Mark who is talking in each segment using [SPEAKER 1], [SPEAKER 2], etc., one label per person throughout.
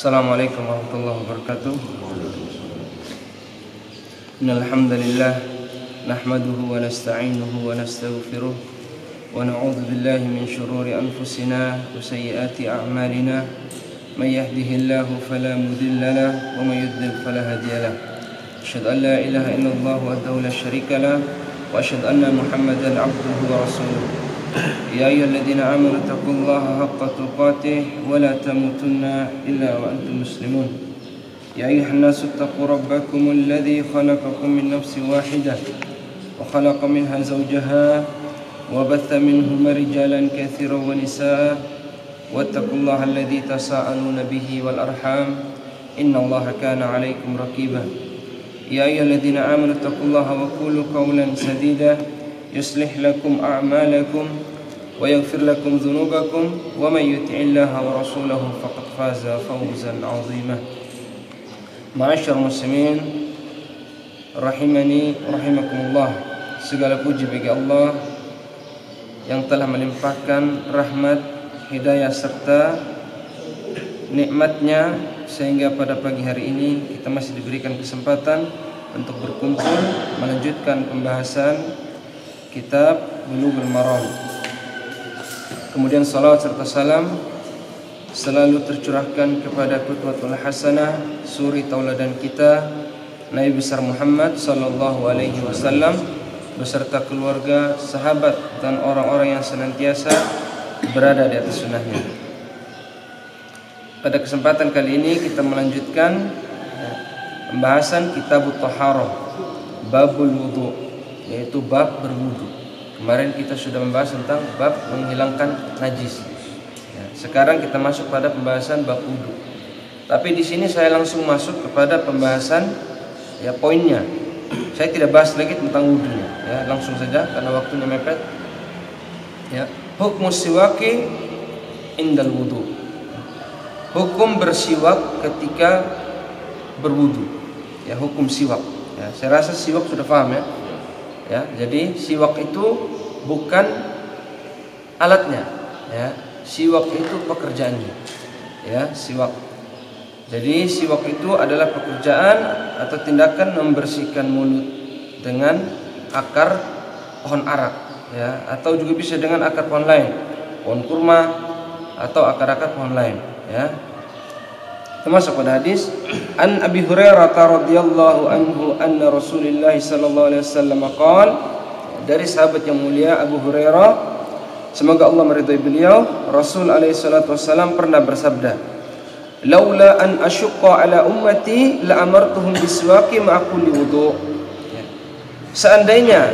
[SPEAKER 1] Assalamualaikum warahmatullahi wabarakatuh. Innal hamdalillah nahmaduhu wa nasta'inuhu wa nastaghfiruh wa na'udzu billahi min shururi anfusina wa sayyiati a'malina. May yahdihillahu fala mudilla lahu wa may yudlil fala hadiya lahu. Asyhadu an la ilaha illallah wahdahu la syarika lahu wa asyhadu anna Muhammadan 'abduhu wa rasuluh. Ya ayyuhalladzina amanu taqullaha haqqa tuqatih wa la tamutunna illa wa antum muslimun. Ya ayyuhan nasu taqu rabbakumul ladzi khalaqakum min nafsin wahidah wa khalaqa minha zawjaha wa batha minhuma rijalan katsiran wa nisaa wattaqullaha alladzi tasaaluna bihi wal arham innallaha kana 'alaikum raqiba. Ya ayyuhalladzina amanu taqullaha wa qulu qawlan sadida yuslih lakum a'malakum wa yaghfir lakum dhunubakum wa may yuti'illaha wa rasulahu faqad faza fawzan 'azima. Ma'asyar muslimin rahimani rahimakumullah. Segala puji bagi Allah yang telah melimpahkan rahmat, hidayah serta nikmatnya sehingga pada pagi hari ini kita masih diberikan kesempatan untuk berkumpul melanjutkan pembahasan kitab Bulughul Maram. Kemudian salawat serta salam selalu tercurahkan kepada qudwatul hasanah, suri tauladan kita, Nabi besar Muhammad sallallahu alaihi wasallam beserta keluarga, sahabat dan orang-orang yang senantiasa berada di atas sunnahnya. Pada kesempatan kali ini kita melanjutkan pembahasan Kitabut Thaharah, babul wudu, yaitu bab berwudu. Kemarin kita sudah membahas tentang bab menghilangkan najis. Ya, sekarang kita masuk pada pembahasan bab wudu. Tapi di sini saya langsung masuk kepada pembahasan ya poinnya. Saya tidak bahas lagi tentang wudunya. Ya, langsung saja karena waktunya mepet. Ya, hukum siwaki indal wudu. Hukum bersiwak ketika berwudu. Ya, hukum siwak. Ya, saya rasa siwak sudah paham ya. Ya, jadi siwak itu bukan alatnya, ya. Siwak itu pekerjaannya, ya, siwak. Jadi siwak itu adalah pekerjaan atau tindakan membersihkan mulut dengan akar pohon arak, ya, atau juga bisa dengan akar pohon lain, pohon kurma atau akar-akar pohon lain, ya. Termasuk pada hadis An Abi Hurairah radhiyallahu anhu anna Rasulullah sallallahu alaihi wasallam qala, dari sahabat yang mulia Abu Hurairah, semoga Allah meridhai beliau, Rasul alaihi salatu wasallam pernah bersabda, laula an asyqa ala ummati la amartuhum biswaki ma'a kulli wudu. Ya. Seandainya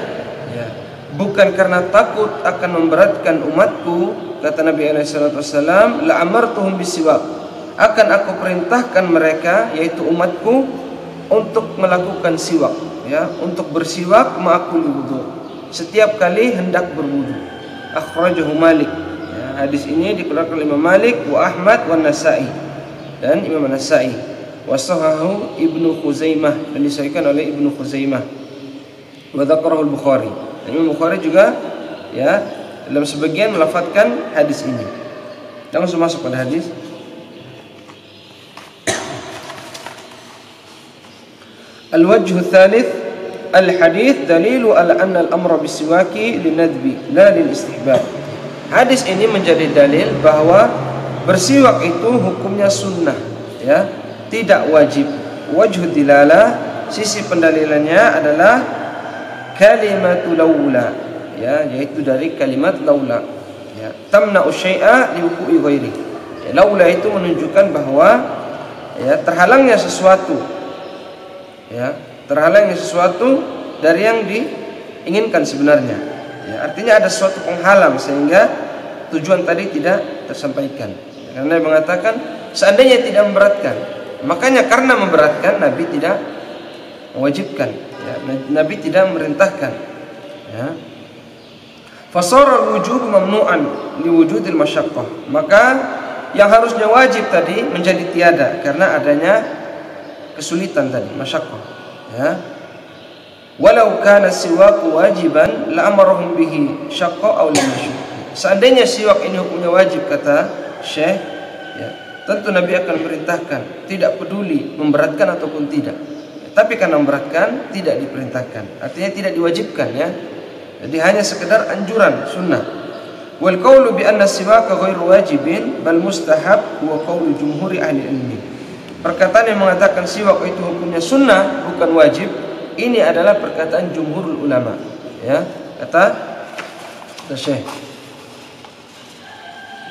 [SPEAKER 1] ya, bukan karena takut akan memberatkan umatku, kata Nabi alaihi salatu wasallam, la amartuhum biswak, akan aku perintahkan mereka, yaitu umatku, untuk melakukan siwak, ya, untuk bersiwak ma'akul wudu, setiap kali hendak berwudu. Akhrajahu Malik. Ya, hadis ini dikeluarkan oleh Imam Malik wa Ahmad wa Nasa'i, dan Imam Nasa'i. Wa sahahu Ibnu Khuzaimah, dan disahihkan oleh Ibnu Khuzaimah. Wa dzakarahu Al-Bukhari. Dan Imam Bukhari juga ya dalam sebagian melafadzkan hadis ini. Kita langsung masuk pada hadis. Al-wajhu tsalits al-hadits dalilu ala anna al-amra bisiwaki linadbi la lil-istihbab. Hadis ini menjadi dalil bahwa bersiwak itu hukumnya sunnah, ya, tidak wajib. Wajhu dilalah, sisi pendalilannya adalah kalimatu laula, ya, yaitu dari kalimat laula, ya, tamna'u syai'a liwuqu'i ghairi. Ya, laula itu menunjukkan bahwa ya terhalangnya sesuatu, ya, terhalangnya sesuatu dari yang diinginkan sebenarnya, ya, artinya ada suatu penghalang sehingga tujuan tadi tidak tersampaikan. Karena Nabi mengatakan seandainya tidak memberatkan, makanya karena memberatkan Nabi tidak mewajibkan, ya, Nabi tidak memerintahkan, ya. Fasara al-wujub mamnu'an liwujudil masyaqqah, maka yang harusnya wajib tadi menjadi tiada karena adanya kesulitan tadi, masyaqqah, ya. Walau kana siwaku wajiban la amarahum bihi syaqqa aw lam yashq. Seandainya siwak ini hukumnya wajib, kata Syekh, ya, tentu Nabi akan memerintahkan, tidak peduli memberatkan ataupun tidak. Tapi karena memberatkan tidak diperintahkan, artinya tidak diwajibkan ya. Jadi hanya sekedar anjuran sunnah. Wal qaulu bi anna siwaka ghairu wajibin bal mustahab wa qaulu jumhuri ahli ilmi. Perkataan yang mengatakan siwak itu hukumnya sunnah bukan wajib, ini adalah perkataan jumhurul ulama. Ya, kata Syekh.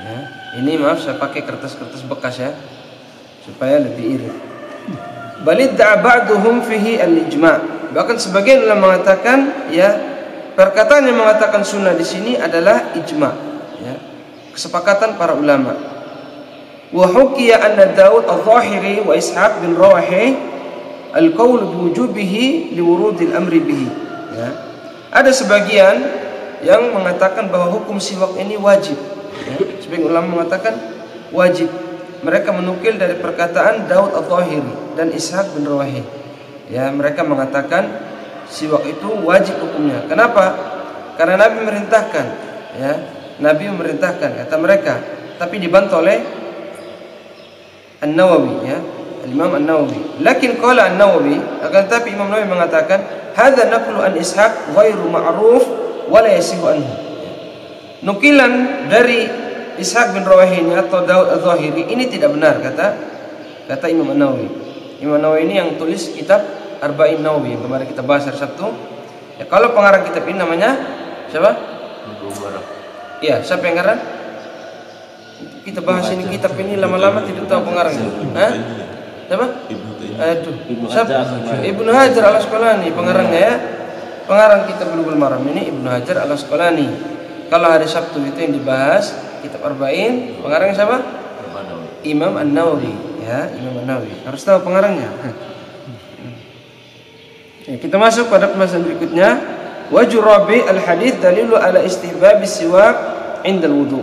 [SPEAKER 1] Ya, ini maaf saya pakai kertas-kertas bekas ya supaya lebih irit. Balidda ba'duhum fihi al-ijma'. Bahkan sebagian ulama mengatakan ya perkataan yang mengatakan sunnah di sini adalah ijma', ya, kesepakatan para ulama. Wa hukiya anna Daud al-Zahiri wa Ishaq bin Rawahi al-qaul biwujubihi liwurudil amri bihi. Ya. Ada sebagian yang mengatakan bahwa hukum siwak ini wajib. Ya. Sebagian ulama mengatakan wajib. Mereka menukil dari perkataan Daud al-Zahiri dan Ishaq bin Rawahi. Ya, mereka mengatakan siwak itu wajib hukumnya. Kenapa? Karena Nabi memerintahkan, ya. Nabi memerintahkan kata mereka, tapi dibantu oleh An-Nawawi, ya. Imam An-Nawawi. Lakin qala An-Nawawi, akan tetapi Imam Nawawi mengatakan, hadza naqlu an Ishaq ghairu ma'ruf wa la yasihu anhu. Nukilan dari Ishaq bin Rawahi atau Daud al-Zahiri ini tidak benar, kata Imam An-Nawawi. Imam Nawawi ini yang tulis kitab Arba'in Nawawi yang kemarin kita bahas hari Sabtu. Ya, kalau pengarang kitab ini namanya siapa? Iya, siapa yang ngarang? Kita bahas ini kitab ini lama-lama tidak tahu pengarangnya. Hah? Siapa? Ibnu Hajar al-Asqalani pengarangnya ya. Pengarang kitab Bulughul Maram ini Ibnu Hajar al-Asqalani. Kalau hari Sabtu itu yang dibahas kitab Arba'in, pengarangnya siapa? Imam An-Nawawi, ya, Imam An-Nawawi. Harus tahu pengarangnya. Ya, kita masuk pada pembahasan berikutnya. Wajurabi al-hadits dalilu ala istihbab siwak indal wudu.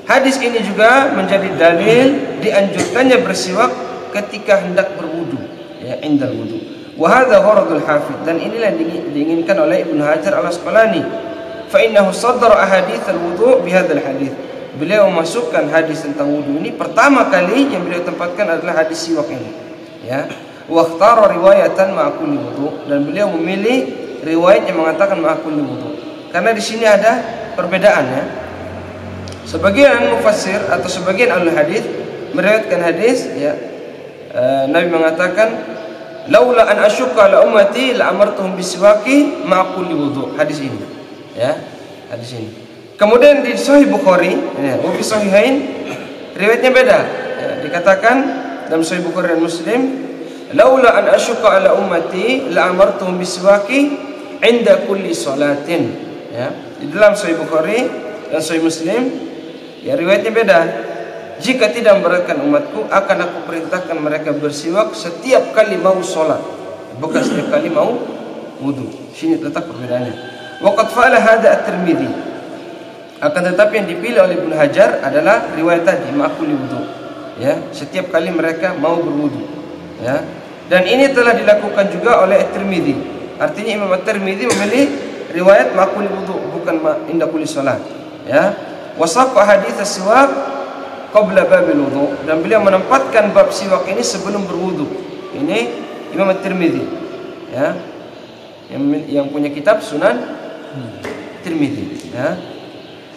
[SPEAKER 1] Hadis ini juga menjadi dalil dianjurkannya bersiwak ketika hendak berwudu, ya, indal wudu. Wa hadza gharadul hafidz, dan inilah yang diinginkan oleh Ibnu Hajar al-Asqalani. Fa innahu saddara ahadits al-wudu bi hadzal hadits. Beliau memasukkan hadis tentang wudu ini pertama kali yang beliau tempatkan adalah hadis siwak ini, ya. Wa ikhtara riwayatan ma'a kulli wudu, dan beliau memilih riwayat yang mengatakan ma'a kulli wudu. Karena di sini ada perbedaan, ya. Sebagian mufassir atau sebagian ahli hadis meriwayatkan hadis, ya, Nabi mengatakan laula an asyqa ala ummati la amartuhum bisiwaki ma'a kulli wudu. Hadis ini, ya, hadis ini. Kemudian di Sahih Bukhari, ya, wa fi sahihain riwayatnya beda, ya, dikatakan dalam Sahih Bukhari dan Muslim laula an asyqa ala ummati la amartuhum bisiwaki inda kulli salatin, ya. Di dalam Sahih Bukhari dan Sahih Muslim, ya, riwayatnya beda. Jika tidak memberatkan umatku, akan aku perintahkan mereka bersiwak setiap kali mau sholat, bukan setiap kali mau wudu. Sini letak perbedaannya. Waqad fa'ala hadza at-Tirmidzi. Akan tetapi yang dipilih oleh Ibnu Hajar adalah riwayat tadi ma'kuli wudu, ya, setiap kali mereka mau berwudu, ya. Dan ini telah dilakukan juga oleh At-Tirmidzi. Artinya Imam At-Tirmidzi memilih riwayat ma'kuli wudu, bukan inda kulli salat, ya. Wasaqqa hadits as-siwak qabla babil wudu, dan beliau menempatkan bab siwak ini sebelum berwudu. Ini Imam At-Tirmidzi, ya, yang punya kitab Sunan Tirmidzi, ya.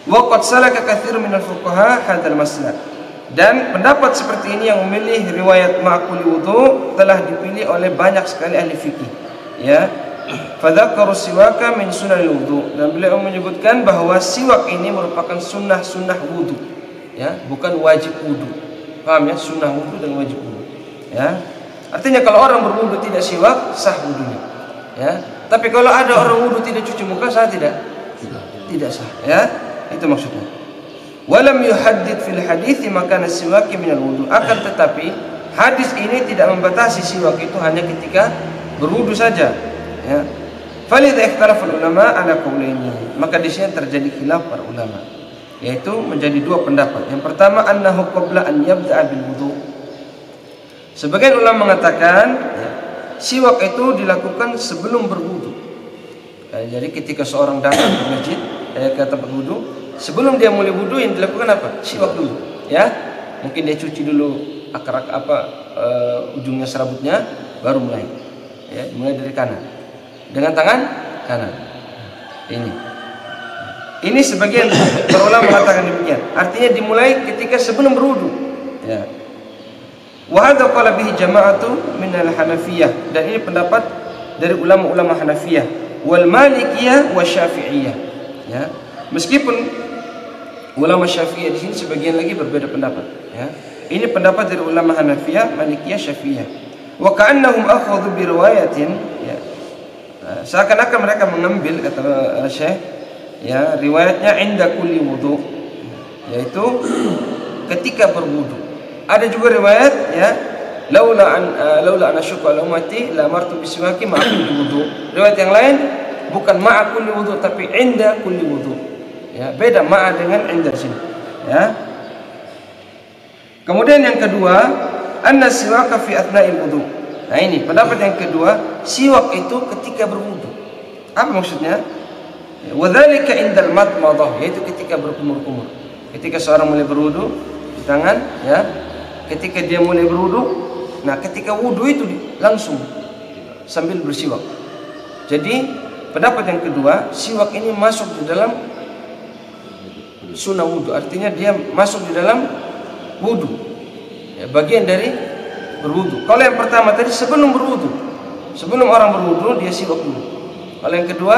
[SPEAKER 1] Wa qad salaka katsirun minal fuqaha hadzal maslak, dan pendapat seperti ini yang memilih riwayat ma'kuli wudu telah dipilih oleh banyak sekali ahli fikih, ya. Fadzakaru siwaka min sunanil wudu, dan beliau menyebutkan bahwa siwak ini merupakan sunnah wudu, ya, bukan wajib wudu. Paham, ya? Sunnah wudu dan wajib wudu, ya. Artinya kalau orang berwudu tidak siwak, sah wudunya, ya. Tapi kalau ada orang wudu tidak cuci muka, sah tidak? Tidak sah, ya. Itu maksudnya. Walam yuhaddid fil hadits makana siwaki minal wudu. Akan tetapi hadis ini tidak membatasi siwak itu hanya ketika berwudu saja, ya. Falidha ikhtalafa ulama ala qaulaini. Maka di sini terjadi khilaf para ulama, yaitu menjadi dua pendapat. Yang pertama, annahu qabla an yabda'a bil wudu. Sebagian ulama mengatakan, ya, siwak itu dilakukan sebelum berwudu. Jadi ketika seorang datang ke masjid, ke tempat wudu, sebelum dia mulai wudu yang dilakukan apa? Siwak dulu, ya. Mungkin dia cuci dulu ujungnya serabutnya, baru mulai. Ya, mulai dari kanan. Dengan tangan kanan. Ini sebagian para ulama mengatakan demikian. Artinya dimulai ketika sebelum berwudu. Ya. Wa hadza qala bihi jama'atu min al-Hanafiyah, dan ini pendapat dari ulama-ulama Hanafiyah wal Malikiyah wa Syafi'iyah. Ya. Meskipun ulama Syafi'iyah di sini sebagian lagi berbeda pendapat, ya. Ini pendapat dari ulama Hanafiyah, Malikiyah, Syafi'iyah. Wa ka'annahum akhadhu bi riwayatin, ya. Seakan-akan mereka mengambil, kata Syekh, ya, riwayatnya inda kulli wudu, yaitu ketika berwudu. Ada juga riwayat, ya, laula an asyqa ala ummati la amartu bisiwaki ma'a kulli wudu. Riwayat yang lain bukan ma'a kulli wudu tapi inda kulli wudu. Ya, beda ma'a dengan inda sini. Ya. Kemudian yang kedua, anna siwaka fi athna'il wudu. Nah, ini pendapat yang kedua, siwak itu ketika berwudu. Apa maksudnya? Wa dzalika indal madmadah, yaitu ketika berkumur-kumur. Ketika seorang mulai berwudu di tangan, ya. Ketika dia mulai berwudu, nah ketika wudu itu langsung sambil bersiwak. Jadi pendapat yang kedua, siwak ini masuk di dalam sunnah wudu, artinya dia masuk di dalam wudu, ya, bagian dari berwudu. Kalau yang pertama tadi sebelum berwudu, sebelum orang berwudu dia siwak dulu. Kalau yang kedua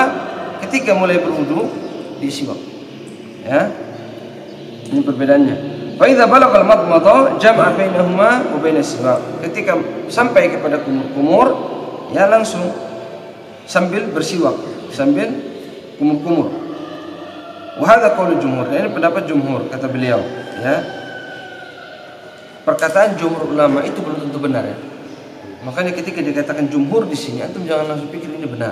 [SPEAKER 1] ketika mulai berwudu dia siwak. Ya, ini perbedaannya. Fa idza balagha al-madmadha jama'a bainahuma wa bain as-siwak. Ketika sampai kepada kumur-kumur, ya langsung sambil bersiwak, sambil kumur-kumur. Wa hadza qaulu jumhur. Ini pendapat jumhur, kata beliau, ya. Perkataan jumhur ulama itu belum tentu benar, ya. Makanya ketika dikatakan jumhur di sini, antum jangan langsung pikir ini benar.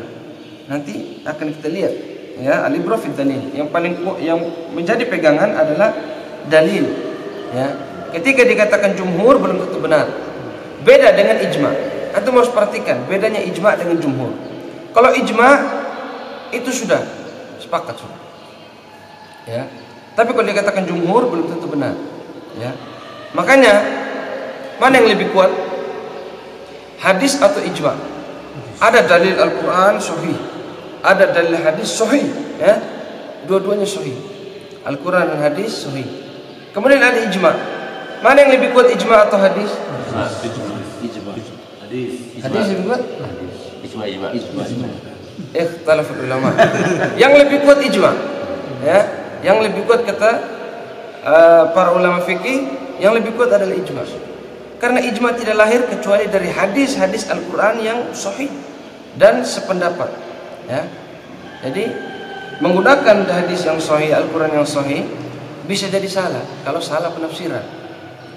[SPEAKER 1] Nanti akan kita lihat, ya, al-ibrah fi dalil. Yang menjadi pegangan adalah dalil. Ya, ketika dikatakan jumhur belum tentu benar. Beda dengan ijma. Antum harus perhatikan bedanya ijma dengan jumhur. Kalau ijma itu sudah sepakat sudah. Ya. Tapi kalau dikatakan jumhur belum tentu benar. Ya. Makanya mana yang lebih kuat? Hadis atau ijma? Ada dalil Al-Qur'an sahih, ada dalil hadis sahih, ya. Dua-duanya sahih. Al-Qur'an dan hadis sahih. Kemudian ada ijma. Mana yang lebih kuat, ijma atau hadis?
[SPEAKER 2] Ijma.
[SPEAKER 1] Hadis lebih kuat?
[SPEAKER 2] Ijma.
[SPEAKER 1] Ikhtilaf ulama. Yang lebih kuat ijma. Ya, yang lebih kuat kata para ulama fikih, yang lebih kuat adalah ijma. Karena ijma tidak lahir kecuali dari hadis-hadis Al-Qur'an yang sahih dan sependapat. Ya. Jadi menggunakan hadis yang sahih, Al-Qur'an yang sahih bisa jadi salah kalau salah penafsiran.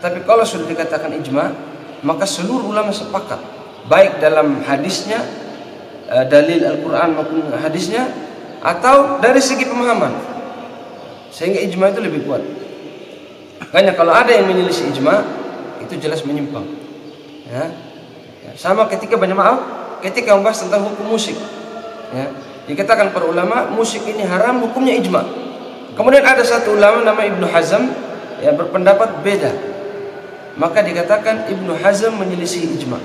[SPEAKER 1] Tapi kalau sudah dikatakan ijma, maka seluruh ulama sepakat, baik dalam hadisnya, dalil Al-Qur'an maupun hadisnya, atau dari segi pemahaman. Sehingga ijma itu lebih kuat. Makanya kalau ada yang menyelisih ijma, itu jelas menyimpang. Ya. Sama ketika ketika membahas tentang hukum musik. Ya. Dikatakan para ulama musik ini haram, hukumnya ijma. Kemudian ada satu ulama nama Ibnu Hazm yang berpendapat beda. Maka dikatakan Ibnu Hazm menyelisih ijma.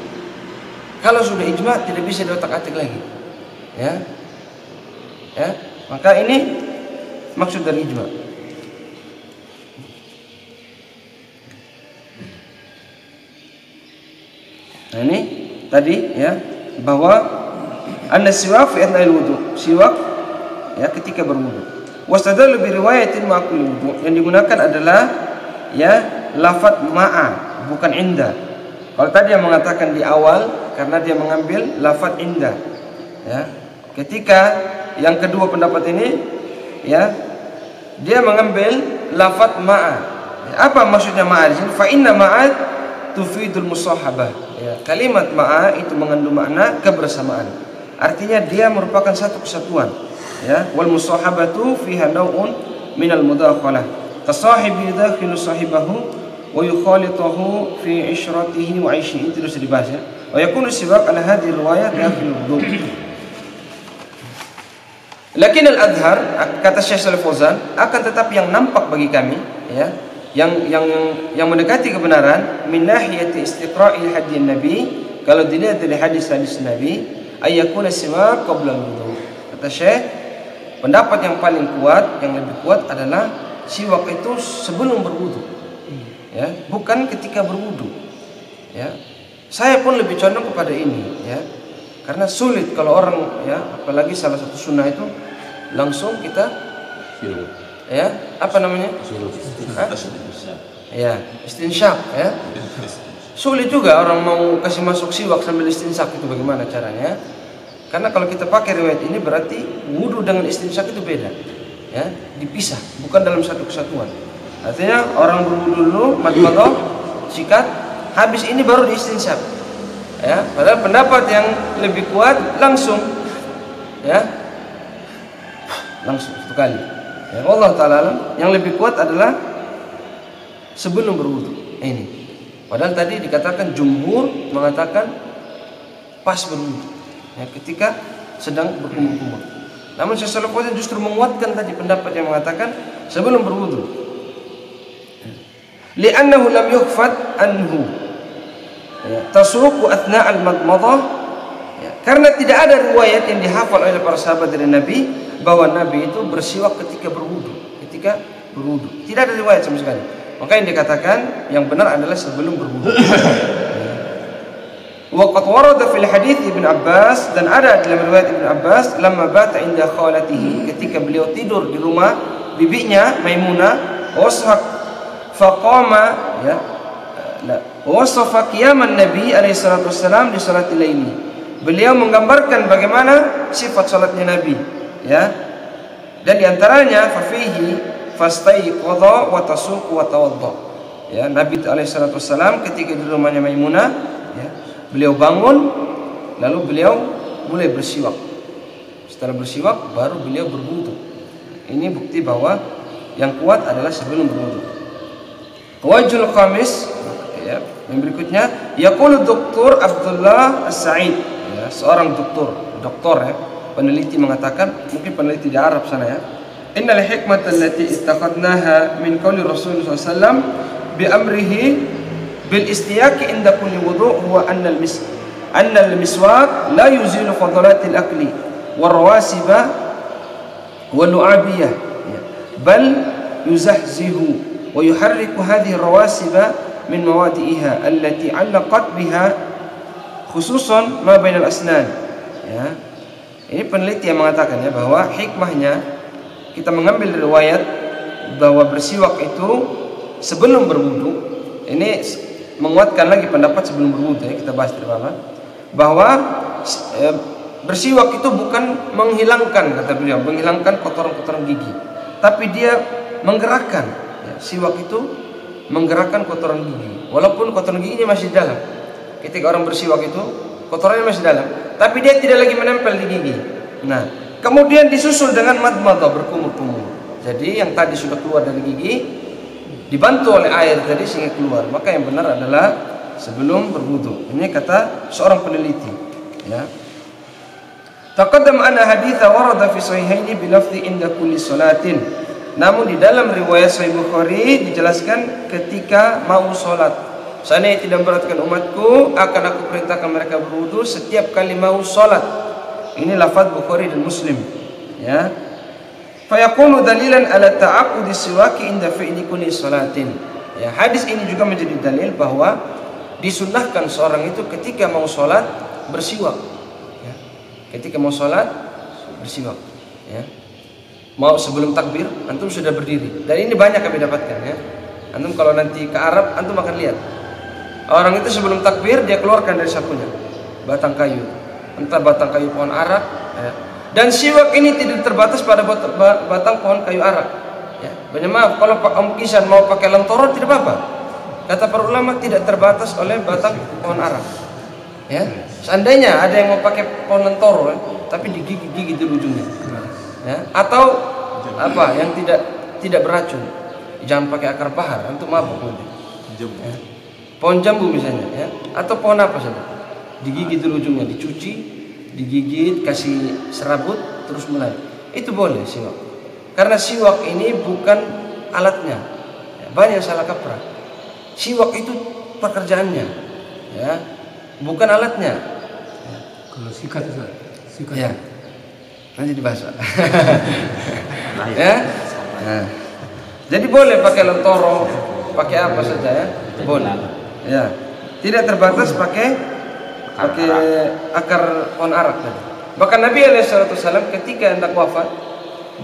[SPEAKER 1] Kalau sudah ijma tidak bisa diotak-atik lagi. Ya. Ya, maka ini maksud dari ijma. Nah, ini tadi, ya, bahwa anna siwak fi athna'il wudu, siwak, ya, ketika berwudu. Wastadallu bi riwayatin ma kulli wudu, yang digunakan adalah, ya, lafaz ma'a, bukan inda. Kalau tadi yang mengatakan di awal karena dia mengambil lafaz inda, ya. Ketika yang kedua pendapat ini, ya, dia mengambil lafaz ma'a. Apa maksudnya ma'a di sini? Fa inna ma'a tufidul musahabah. Ya, kalimat ma'a itu mengandung makna kebersamaan. Artinya dia merupakan satu kesatuan. Ya, wal musahabatu fiha naw'un minal mudakhalah. Kasahibi yudakhilu sahibahu wa yukhalituhu fi ishratihi wa 'aishihi, itu sudah dibahas, ya. Wa yakunu siwak ala hadhihi riwayat dakhil wudu. Lakin al-adhar, kata Syekh Shalih Fauzan, akan tetapi yang nampak bagi kami, ya, yang mendekati kebenaran min nahiyati istiqra'il hadis Nabi, kalau dilihat dari hadis-hadis Nabi, ayyakuna siwak qabla al-wudu. Kata Syekh, pendapat yang paling kuat, yang lebih kuat adalah siwak itu sebelum berwudu. Ya, bukan ketika berwudu. Ya. Saya pun lebih condong kepada ini, ya. Karena sulit kalau orang, ya, apalagi salah satu sunnah itu langsung kita ya, apa namanya? Ya, istinsyak, ya. Sulit juga orang mau kasih masuk siwak sambil istinsyak, itu bagaimana caranya? Karena kalau kita pakai riwayat ini berarti wudu dengan istinsyak itu beda, ya, dipisah, bukan dalam satu kesatuan. Artinya orang berwudu dulu, madmadah, sikat, habis ini baru diistinsyak. Ya, padahal pendapat yang lebih kuat langsung, ya, langsung satu kali. Ya, Allah Ta'ala yang lebih kuat adalah sebelum berwudu. Ini. Padahal tadi dikatakan jumhur mengatakan pas berwudu, ya, ketika sedang berkumur-kumur. Namun Syekh Shalih Al-Fauzan justru menguatkan tadi pendapat yang mengatakan sebelum berwudu. Li'annahu lam yukhfat anhu, ya, tasuku athna al-madmadah, ya, karena tidak ada riwayat yang dihafal oleh para sahabat dari Nabi bahwa Nabi itu bersiwak ketika berwudu. Tidak ada riwayat sama sekali. Maka yang dikatakan yang benar adalah sebelum berwudu. Wa qad warada fil hadits Ibn Abbas, dan ada dalam riwayat Ibn Abbas, lamma bata inda khalatihi, ketika beliau tidur di rumah bibinya Maimunah, washaq faqama, ya, wasafa qiyaman Nabi alaihi salatu wassalam di salatil laili. Beliau menggambarkan bagaimana sifat salatnya Nabi, ya. Dan di antaranya fa fihi fastaiqadha wa tasuq wa tawadda. Ya, Nabi alaihi salatu wassalam ketika di rumahnya Maimunah, ya, beliau bangun lalu beliau mulai bersiwak. Setelah bersiwak baru beliau berwudu. Ini bukti bahwa yang kuat adalah sebelum berwudu. Wajhul khamis, ya, yang berikutnya, yaqulu Dr. Abdullah As-Sa'id, ya, seorang doktor, ya, peneliti mengatakan, mungkin peneliti di Arab sana, ya. Innal hikmata allati istaqadnaha min qauli Rasulullah SAW bi amrihi bil istiyaqi inda kulli wudu' huwa anna al-miswak la yuzilu fadalatil akli war rawasiba wal lu'abiyah, ya, bal yuzahzihu wa yuharriku hadhihi rawasiba min mawadi'iha allati 'allaqat biha khususan ma bainal asnan. Ya. Ini peneliti yang mengatakan, ya, bahwa hikmahnya kita mengambil riwayat bahwa bersiwak itu sebelum berwudu. Ini menguatkan lagi pendapat sebelum berwudu, ya, kita bahas di bawah, bahwa bersiwak itu bukan menghilangkan, kata beliau, menghilangkan kotoran-kotoran gigi, tapi dia menggerakkan. Siwak itu menggerakkan kotoran gigi, walaupun kotoran giginya masih dalam. Ketika orang bersiwak itu kotorannya masih dalam, tapi dia tidak lagi menempel di gigi. Nah, kemudian disusul dengan madmadah, berkumur-kumur. Jadi yang tadi sudah keluar dari gigi dibantu oleh air tadi sehingga keluar. Maka yang benar adalah sebelum berwudu. Ini kata seorang peneliti, ya. Taqaddam anna haditsa warada fi sahihaini bi lafzi inda kulli salatin. Namun di dalam riwayat Sahih Bukhari dijelaskan ketika mau sholat. Seandainya tidak memberatkan umatku, akan aku perintahkan mereka berwudu setiap kali mau sholat. Ini lafaz Bukhari dan Muslim, ya. Fa yakunu dalilan ala ta'aqqudi siwaki inda fi'li kulli sholatin. Ya, hadis ini juga menjadi dalil bahwa disunnahkan seorang itu ketika mau sholat bersiwak. Ya. Ketika mau sholat bersiwak, ya. Mau sebelum takbir, antum sudah berdiri. Dan ini banyak kami dapatkan, ya. Antum kalau nanti ke Arab, antum akan lihat orang itu sebelum takbir dia keluarkan dari sakunya batang kayu, entah batang kayu pohon arak, ya. Dan siwak ini tidak terbatas pada batang pohon kayu arak, ya. Banyak maaf kalau Om Kisan mau pakai lentoro tidak apa-apa. Kata para ulama tidak terbatas oleh batang pohon arak, ya. Seandainya ada yang mau pakai pohon lentoro, ya, tapi digigit-gigit di ujungnya, ya, atau apa yang tidak beracun, jangan pakai akar pahar, untuk mabuk nanti. Ya. Pohon jambu misalnya, ya, atau pohon apa saja, digigit di ujungnya, dicuci, digigit, kasih serabut, terus mulai. Itu boleh siwak, karena siwak ini bukan alatnya, ya, banyak yang salah kaprah. Siwak itu pekerjaannya, ya, bukan alatnya.
[SPEAKER 3] Kalau sikat itu, sikat.
[SPEAKER 1] Ya, nanti dibahas. Ya, nah. Jadi boleh pakai lentoro, pakai apa saja ya, boleh. Ya, tidak terbatas pakai akar pohon arak tadi. Bahkan Nabi SAW ketika hendak wafat,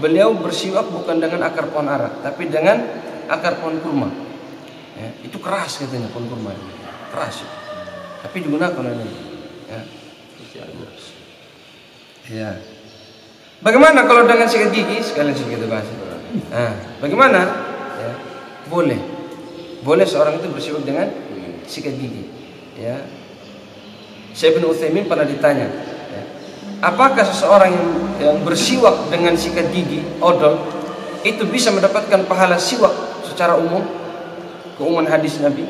[SPEAKER 1] beliau bersiwak bukan dengan akar pohon arak, tapi dengan akar pohon kurma. Ya, itu keras katanya pohon kurma, keras. Tapi digunakan oleh ya. Ya. Bagaimana kalau dengan sikat gigi? Sekalian kita bahas. Nah, bagaimana? Ya, boleh seorang itu bersiwak dengan sikat gigi. Ya. Syekh Ibnu Utsaimin pernah ditanya, ya, apakah seseorang yang bersiwak dengan sikat gigi odol itu bisa mendapatkan pahala siwak secara umum? Keumuman hadis Nabi,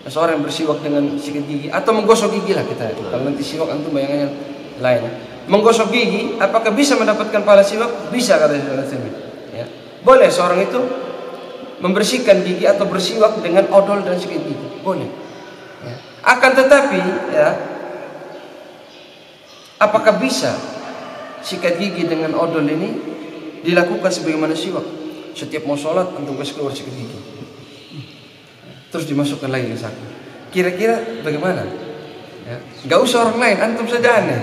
[SPEAKER 1] seseorang yang bersiwak dengan sikat gigi atau menggosok gigi lah kita. Kalau nanti siwak antum bayangannya lain. Menggosok gigi, apakah bisa mendapatkan pahala siwak? Bisa, kata Syekh Ibnu Utsaimin. Ya. Boleh seorang itu membersihkan gigi atau bersiwak dengan odol dan sikat gigi, boleh. Ya. Akan tetapi, ya, apakah bisa sikat gigi dengan odol ini dilakukan sebagaimana siwak? Setiap mau sholat untuk keluar sikat gigi, terus dimasukkan lagi ke saku. Kira-kira bagaimana? Ya. Gak usah orang lain, antum saja aneh.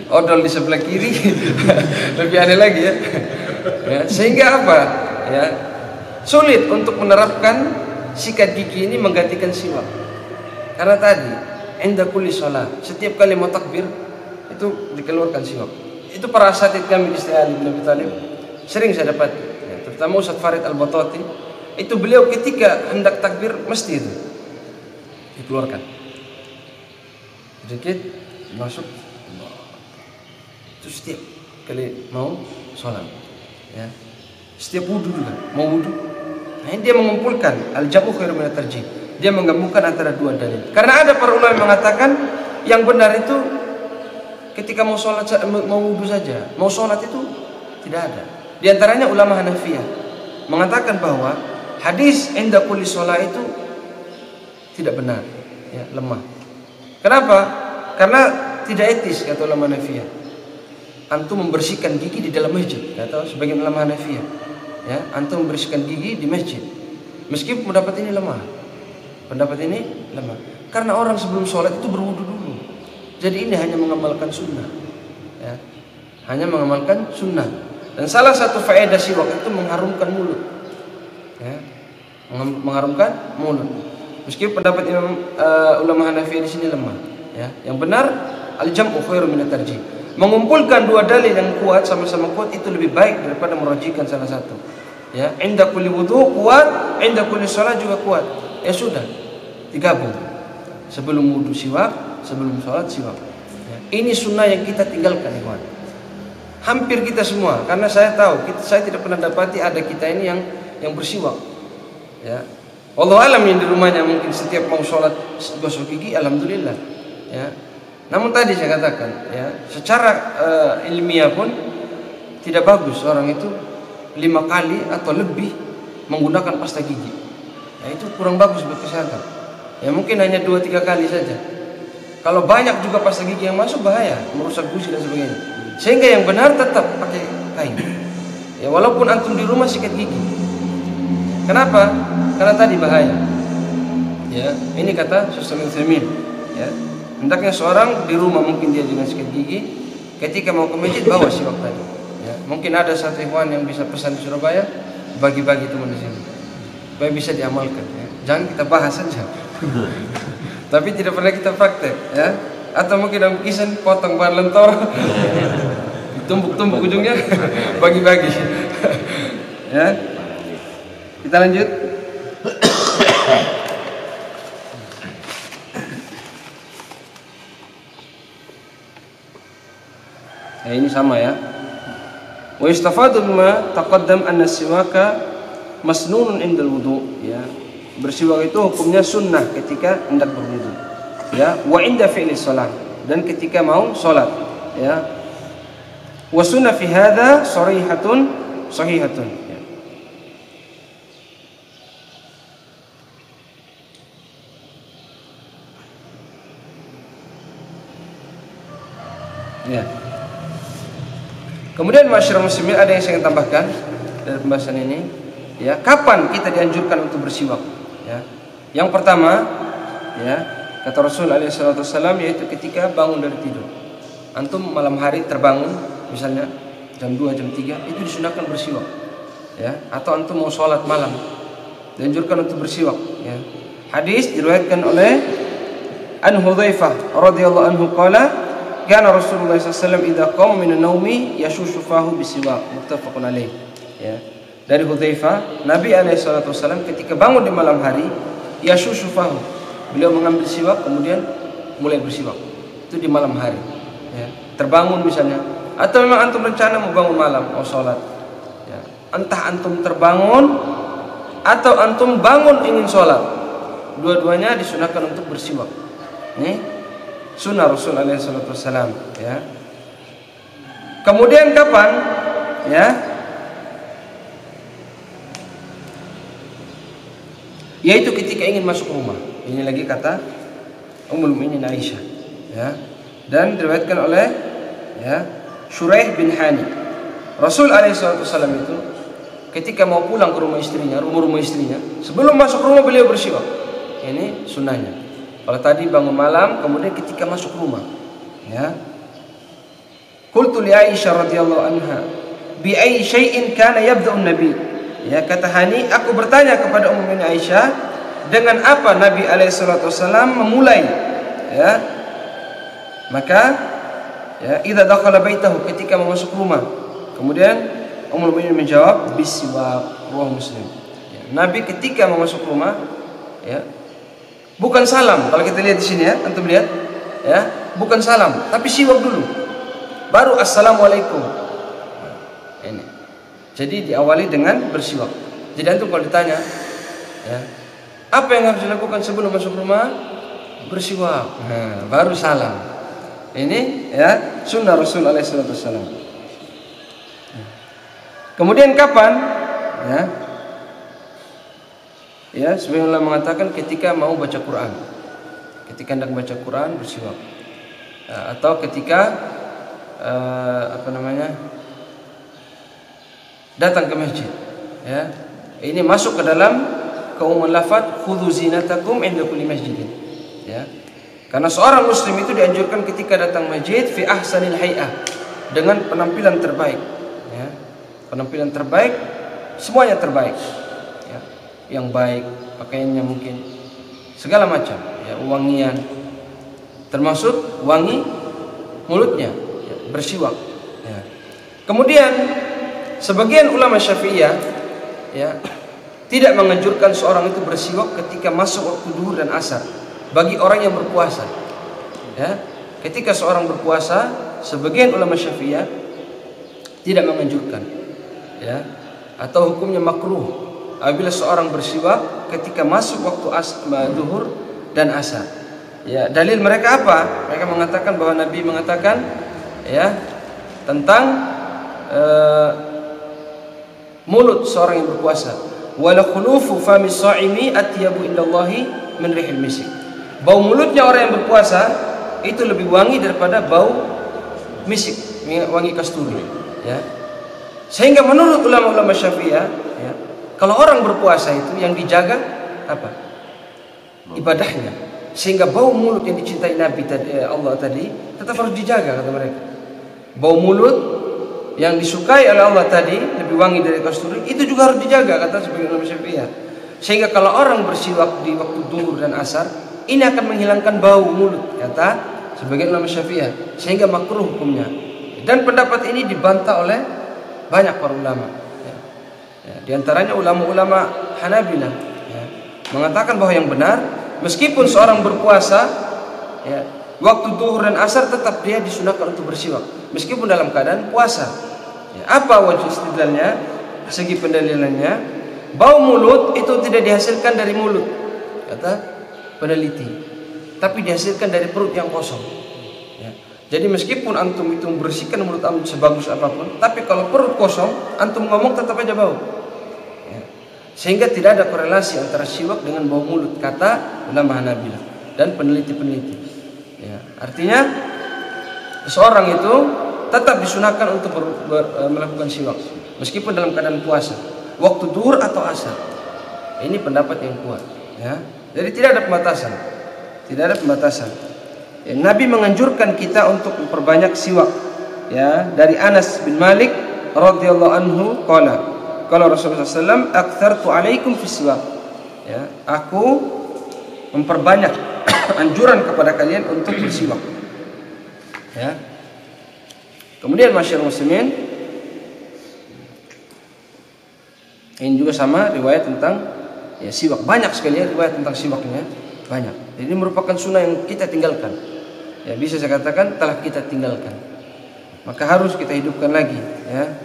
[SPEAKER 1] Odol di sebelah kiri, lebih aneh lagi ya. Ya. Sehingga apa? Ya. Sulit untuk menerapkan sikat gigi ini menggantikan siwak. Karena tadi, inda kulli shalah, setiap kali mau takbir itu dikeluarkan siwak. Itu para asatidz kami di Isti'an Ibn Abi Thalib sering saya dapat, ya, terutama Ustaz Farid Al-Batati. Itu beliau ketika hendak takbir mesti itu dikeluarkan sedikit, masuk. Itu setiap kali mau sholat, ya. Setiap wudu juga mau wudu. Nah, dia mengumpulkan al-jam'u khairu minat tarjih. Dia menggabungkan antara dua dalil. Karena ada para ulama yang mengatakan yang benar itu ketika mau sholat, mau wudu saja, mau sholat itu tidak ada. Di antaranya ulama Hanafiyah mengatakan bahwa hadis inda kulli shalah itu tidak benar, ya, lemah. Kenapa? Karena tidak etis, kata ulama Hanafiyah. Antum membersihkan gigi di dalam masjid, kata sebagian ulama Hanafiyah. Ya, antum membersihkan gigi di masjid. Meskipun pendapat ini lemah. Pendapat ini lemah. Karena orang sebelum sholat itu berwudu dulu. Jadi ini hanya mengamalkan sunnah. Ya. Hanya mengamalkan sunnah. Dan salah satu faedah siwak itu mengharumkan mulut. Ya. Mengharumkan mulut. Meskipun pendapat ulama Hanafi di sini lemah, ya. Yang benar al-jam'u khairu minat tarjih. Mengumpulkan dua dalil yang kuat sama-sama kuat itu lebih baik daripada merajihkan salah satu. Ya, inda kulli wudu kuat, inda kulli shalah juga kuat. Ya sudah, digabung. Sebelum wudu siwak, sebelum sholat siwak. Ya. Ini sunnah yang kita tinggalkan, ikhwan. Hampir kita semua, karena saya tahu, saya tidak pernah dapati ada kita ini yang bersiwak. Ya. Allah alam yang di rumahnya mungkin setiap mau sholat gosok gigi, alhamdulillah. Ya. Namun tadi saya katakan, ya, secara ilmiah pun tidak bagus orang itu 5 kali atau lebih menggunakan pasta gigi. Ya, itu kurang bagus buat kesehatan. Ya mungkin hanya 2-3 kali saja. Kalau banyak juga pasta gigi yang masuk bahaya, merusak gusi dan sebagainya. Sehingga yang benar tetap pakai kain. Ya walaupun antum di rumah sikat gigi. Kenapa? Karena tadi bahaya. Ya, ini kata Syekh Ibnu Utsaimin. Ya, hendaknya seorang di rumah mungkin dia dengan sikat gigi, ketika mau ke masjid bawa siwak tadi. Ya, mungkin ada satu ikhwan yang bisa pesan di Surabaya, bagi-bagi teman di sini, supaya bisa diamalkan. Ya. Jangan kita bahas saja, tapi tidak pernah kita praktek. Ya, atau mungkin dalam kisah potong bahan lentor, tumbuk-tumbuk ujungnya, bagi-bagi. Ya, kita lanjut. Ya, ini sama ya. Wa istafadu bima taqaddam anna siwaka masnunun indal wudu, ya. Bersiwak itu hukumnya sunnah ketika hendak berwudu. Ya, wa inda fi'li shalah, dan ketika mau salat, ya. Wa sunnah fi hadza sahihatun. Ya. Ya. Kemudian masyarakat muslimin, ada yang saya ingin tambahkan dari pembahasan ini. Ya, kapan kita dianjurkan untuk bersiwak? Ya. Yang pertama, ya, kata Rasul alaihi salatu wasallam, yaitu ketika bangun dari tidur. Antum malam hari terbangun, misalnya jam 2, jam 3, itu disunahkan bersiwak. Ya, atau antum mau sholat malam, dianjurkan untuk bersiwak. Ya. Hadis diriwayatkan oleh An Hudzaifah radhiyallahu anhu qala kana Rasulullah SAW idza qama min an-naumi yashushu fahu bisiwak, muttafaqun alaih. Ya. Dari Hudzaifah, Nabi alaihi salatu wasallam ketika bangun di malam hari, yashushu fahu, beliau mengambil siwak kemudian mulai bersiwak. Itu di malam hari. Ya. Terbangun misalnya, atau memang antum rencana mau bangun malam, mau sholat. Ya. Entah antum terbangun atau antum bangun ingin sholat, dua-duanya disunahkan untuk bersiwak. Ini sunnah Rasul alaihi salatu wassalam, ya. Kemudian kapan? Ya. Yaitu ketika ingin masuk rumah. Ini lagi kata Ummul Mukminin Aisyah, ya. Dan diriwayatkan oleh, ya, Shuraih bin Hani. Rasul alaihi salatu wassalam itu ketika mau pulang ke rumah istrinya, rumah istrinya, sebelum masuk rumah beliau bersiwak. Ini sunnahnya. Kalau tadi bangun malam, kemudian ketika masuk rumah, ya. Qultu li Aisyah radhiyallahu anha, bi ayyi syai'in kana yabda'u an-nabi? Ya, kata Hani, aku bertanya kepada Ummu Mukminin Aisyah, dengan apa Nabi alaihi salatu wasallam memulai? Ya. Maka, ya, idza dakhala baitahu, ketika masuk rumah. Kemudian Ummul Mukminin menjawab, bisiwak, riwayat Muslim. Ya, Nabi ketika masuk rumah, ya, bukan salam. Kalau kita lihat di sini, ya, antum lihat, ya, bukan salam, tapi siwak dulu, baru assalamualaikum. Ini. Jadi diawali dengan bersiwak. Jadi antum kalau ditanya, ya, apa yang harus dilakukan sebelum masuk rumah? Bersiwak. Nah, baru salam. Ini, ya, sunnah Rasul alaihi salatu wasallam. Kemudian kapan? Ya. Ya, sebenarnya Allah mengatakan ketika mau baca Quran, ketika hendak baca Quran bersiwak, atau ketika datang ke masjid. Ya, ini masuk ke dalam keumuman lafaz khudzu zinatakum inda kulli masjidin. Ya, karena seorang muslim itu dianjurkan ketika datang masjid fi ahsanil hay'ah, dengan penampilan terbaik. Ya, penampilan terbaik, semuanya terbaik. Yang baik, pakaiannya mungkin segala macam, ya, wangian, termasuk wangi mulutnya, ya, bersiwak. Ya. Kemudian sebagian ulama Syafi'iyah, ya, tidak menganjurkan seorang itu bersiwak ketika masuk waktu zuhur dan asar bagi orang yang berpuasa. Ya. Ketika seorang berpuasa, sebagian ulama Syafi'iyah tidak menganjurkan, ya, atau hukumnya makruh apabila seorang bersiwak ketika masuk waktu zuhur dan asar. Ya, dalil mereka apa? Mereka mengatakan bahwa Nabi mengatakan, ya, tentang mulut seorang yang berpuasa. Wala khulufu fami shaimi atyabu indallahi min rihil misk. Bau mulutnya orang yang berpuasa itu lebih wangi daripada bau misik, wangi kasturi. Ya. Sehingga menurut ulama-ulama Syafi'iyah, ya, kalau orang berpuasa itu yang dijaga apa? Ibadahnya. Sehingga bau mulut yang dicintai Nabi tadi, Allah tadi, tetap harus dijaga, kata mereka. Bau mulut yang disukai oleh Allah tadi lebih wangi dari kasturi, itu juga harus dijaga, kata sebagian ulama Syafi'iyah. Sehingga kalau orang bersiwak di waktu zuhur dan asar, ini akan menghilangkan bau mulut, kata sebagian ulama Syafi'iyah. Sehingga makruh hukumnya. Dan pendapat ini dibantah oleh banyak para ulama. Ya, di antaranya ulama-ulama Hanabilah, ya, mengatakan bahwa yang benar, meskipun seorang berpuasa, ya, waktu zuhur dan asar tetap dia disunahkan untuk bersiwak, meskipun dalam keadaan puasa. Ya, apa wajib istidlalnya? Segi pendalilannya, bau mulut itu tidak dihasilkan dari mulut, kata peneliti, tapi dihasilkan dari perut yang kosong. Ya. Jadi meskipun antum itu membersihkan mulut antum sebagus apapun, tapi kalau perut kosong, antum ngomong tetap aja bau. Ya. Sehingga tidak ada korelasi antara siwak dengan bau mulut, kata ulama Hanabilah dan peneliti-peneliti. Ya. Artinya seseorang itu tetap disunahkan untuk melakukan siwak meskipun dalam keadaan puasa, waktu duhur atau asar. Ini pendapat yang kuat, ya. Jadi tidak ada pembatasan, tidak ada pembatasan. Ya, Nabi menganjurkan kita untuk memperbanyak siwak. Ya, dari Anas bin Malik radhiyallahu anhu qala Rasulullah SAW, aktsartu alaikum fi siwak. Ya, aku memperbanyak anjuran kepada kalian untuk bersiwak. Ya. Kemudian masyarakat muslimin, ini juga sama riwayat tentang ya siwak, banyak sekali ya riwayat tentang siwaknya, banyak. Jadi ini merupakan sunnah yang kita tinggalkan. Ya, bisa saya katakan telah kita tinggalkan. Maka harus kita hidupkan lagi, ya.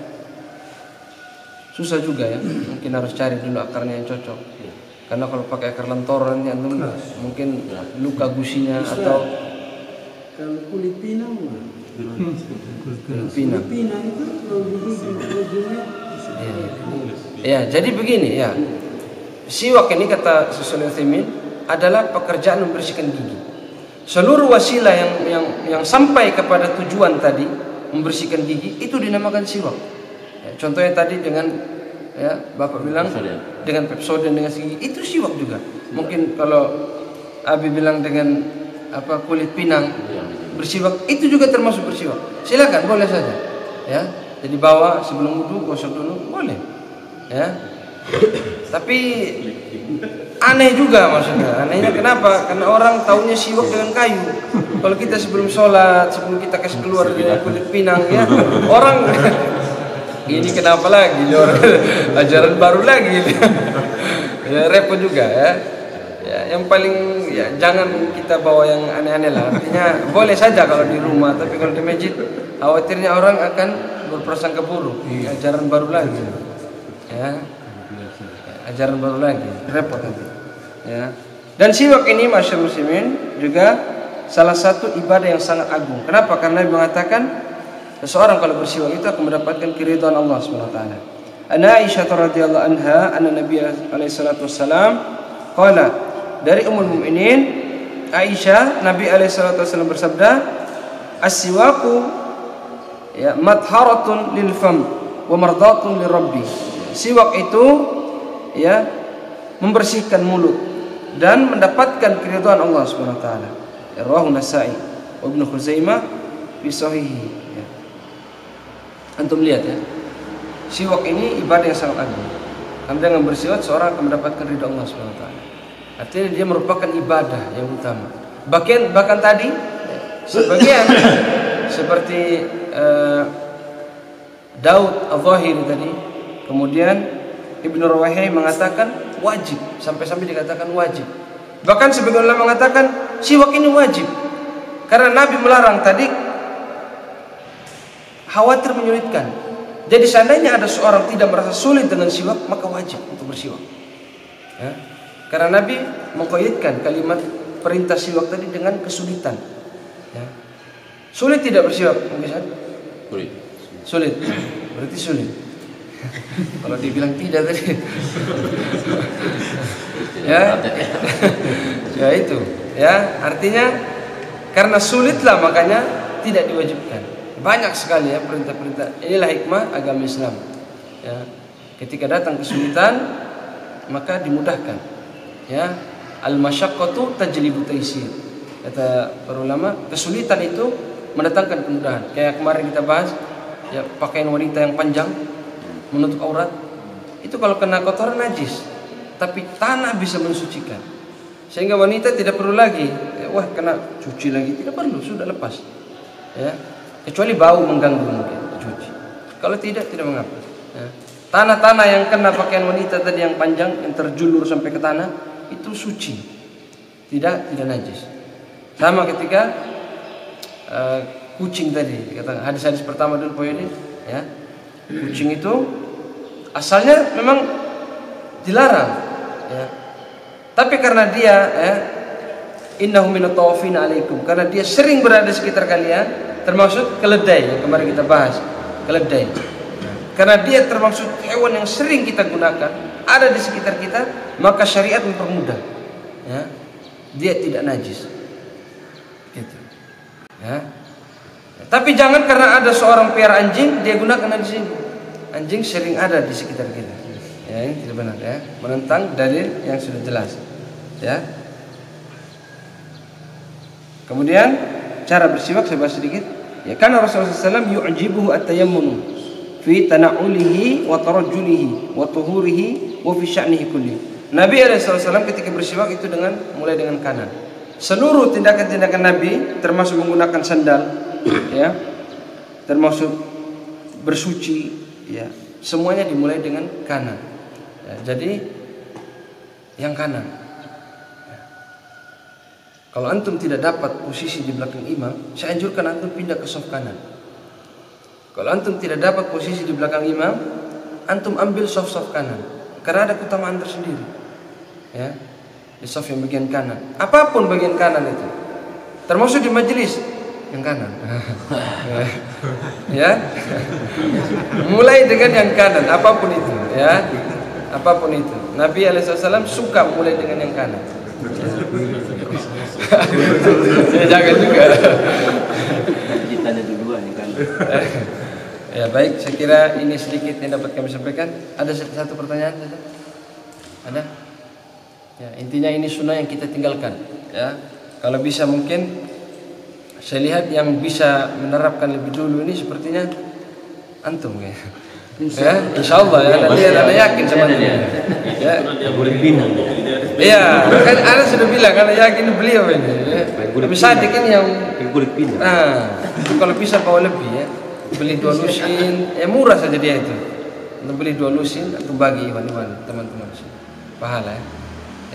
[SPEAKER 1] Susah juga ya, mungkin harus cari dulu akarnya yang cocok. Karena kalau pakai akar lentor nanti antum mungkin luka gusinya atau
[SPEAKER 4] kalau kulit pinang
[SPEAKER 1] pinang.
[SPEAKER 4] pinang itu ujungnya
[SPEAKER 1] Ya, jadi begini ya. Siwak ini kata Syaikh Utsaimin adalah pekerjaan membersihkan gigi. Seluruh wasilah yang sampai kepada tujuan tadi membersihkan gigi itu dinamakan siwak. Ya, contohnya tadi dengan ya Bapak bilang dengan Pepsodent dengan gigi itu siwak juga. Mungkin kalau Abi bilang dengan apa kulit pinang bersiwak itu juga termasuk bersiwak. Silakan, boleh saja. Ya, jadi bawa sebelum wudu gosok dulu boleh. Ya. Tapi aneh juga maksudnya. Anehnya kenapa? Karena orang taunya siwak dengan kayu. Kalau kita sebelum sholat, sebelum kita kasih keluar dengan kulit pinang ya, orang ini kenapa lagi? Ajaran baru lagi. Ya, repot juga ya. Ya, yang paling ya jangan kita bawa yang aneh-aneh lah. Artinya boleh saja kalau di rumah, tapi kalau di masjid khawatirnya orang akan berprasangka buruk. Ajaran baru lagi. Ya. Ajaran baru lagi, repot nanti. Ya. Dan siwak ini masyarakat muslimin juga salah satu ibadah yang sangat agung. Kenapa? Karena Nabi mengatakan seseorang kalau bersiwak itu akan mendapatkan keridhaan Allah Subhanahu wa taala. Aisyah radhiyallahu anha, anna Nabi alaihi salatu wassalam qala, dari Ummul Mukminin Aisyah, Nabi alaihi salatu wassalam bersabda, as-siwaku ya madharatun lil fam wa mardatun lirabbi. Siwak itu ya membersihkan mulut dan mendapatkan keridhaan Allah Subhanahu wa taala. Rawahu Nasa'i wa Ibnu Khuzaimah fi sahihi. Ya. Antum lihat ya. Siwak ini ibadah yang sangat agung. Karena dengan bersiwak seorang akan mendapatkan ridha Allah Subhanahu wa taala. Artinya dia merupakan ibadah yang utama. Bahkan tadi sebagian seperti Daud Al-Zahiri tadi, kemudian Ibnu Rawahai mengatakan wajib, sampai-sampai dikatakan wajib. Bahkan sebagian ulama mengatakan siwak ini wajib. Karena Nabi melarang tadi khawatir menyulitkan. Jadi seandainya ada seorang tidak merasa sulit dengan siwak, maka wajib untuk bersiwak. Ya. Karena Nabi mengqayyadkan kalimat perintah siwak tadi dengan kesulitan. Ya. Sulit tidak bersiwak? Mungkin sulit. Berarti sulit. Kalau dibilang tidak tadi. Ya itu. Ya, artinya karena sulitlah makanya tidak diwajibkan. Banyak sekali ya perintah-perintah. Inilah hikmah agama Islam. Ya. Ketika datang kesulitan maka dimudahkan. Ya, al-masyaqqatu tajlibu taysir. Kata para ulama, kesulitan itu mendatangkan kemudahan. Kayak kemarin kita bahas ya pakaian wanita yang panjang menutup aurat itu kalau kena kotoran najis, tapi tanah bisa mensucikan sehingga wanita tidak perlu lagi wah kena cuci lagi, tidak perlu, sudah lepas ya, kecuali bau mengganggu mungkin cuci, kalau tidak mengapa ya. Tanah-tanah yang kena pakaian wanita tadi yang panjang yang terjulur sampai ke tanah itu suci, tidak najis. Sama ketika kucing tadi, kata hadis-hadis pertama dulu poinnya ya, kucing itu asalnya memang dilarang ya. Tapi karena dia ya innahu minat tawafin alaikum, karena dia sering berada di sekitar kalian, termasuk keledai yang kemarin kita bahas, keledai. Karena dia termasuk hewan yang sering kita gunakan, ada di sekitar kita, maka syariat mempermudah ya. Dia tidak najis. Gitu. Ya. Tapi jangan karena ada seorang piara anjing dia gunakan di sini. Anjing sering ada di sekitar kita. Ya, ini tidak benar ya. Menentang dalil yang sudah jelas. Ya. Kemudian cara bersiwak saya bahas sedikit. Ya, karena Rasulullah SAW yu'jibuhu at-tayammunu fi tana'ulihi wa tarajjulihi wa tuhurihi wa fi sya'nihi kulli. Nabi SAW ketika bersiwak itu mulai dengan kanan. Seluruh tindakan-tindakan Nabi termasuk menggunakan sandal, ya, termasuk bersuci, ya, semuanya dimulai dengan kanan. Ya, jadi yang kanan. Ya. Kalau antum tidak dapat posisi di belakang imam, saya anjurkan antum pindah ke saf kanan. Kalau antum tidak dapat posisi di belakang imam, antum ambil saf-saf kanan. Karena ada keutamaan tersendiri. Ya. Di saf yang bagian kanan. Apapun bagian kanan itu. Termasuk di majelis yang kanan. Ya. Mulai dengan yang kanan, apapun itu, ya. Apapun itu. Nabi SAW suka mulai dengan yang kanan. Ya, jangan juga.
[SPEAKER 2] Kita ada dua nih kan.
[SPEAKER 1] Ya baik, saya kira ini sedikit yang dapat kami sampaikan. Ada satu pertanyaan saja? Ada? Ya, intinya ini sunnah yang kita tinggalkan. Ya, kalau bisa mungkin saya lihat yang bisa menerapkan lebih dulu ini sepertinya antum ya. Ya, insyaallah ya. Anda yakin sama dia. Ya,
[SPEAKER 2] boleh pindah.
[SPEAKER 1] iya, kan Anda sudah bilang Anda yakin beliau ini. Ya. Bisa kan yang
[SPEAKER 2] boleh pindah.
[SPEAKER 1] Kalau bisa bawa lebih ya. Beli 2 lusin, ya murah saja dia itu. Untuk beli 2 lusin atau bagi iwan-iwan teman-teman pahala ya.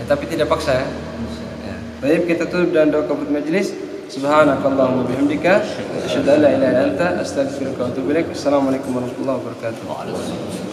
[SPEAKER 1] Ya, tapi tidak paksa ya. Ya. Baik, kita tutup dan doa kafarat majelis. Subhanakallahumma bihamdika asyhadu an la ilaha illa anta astaghfiruka wa atubu ilaik. Assalamualaikum warahmatullahi wabarakatuh.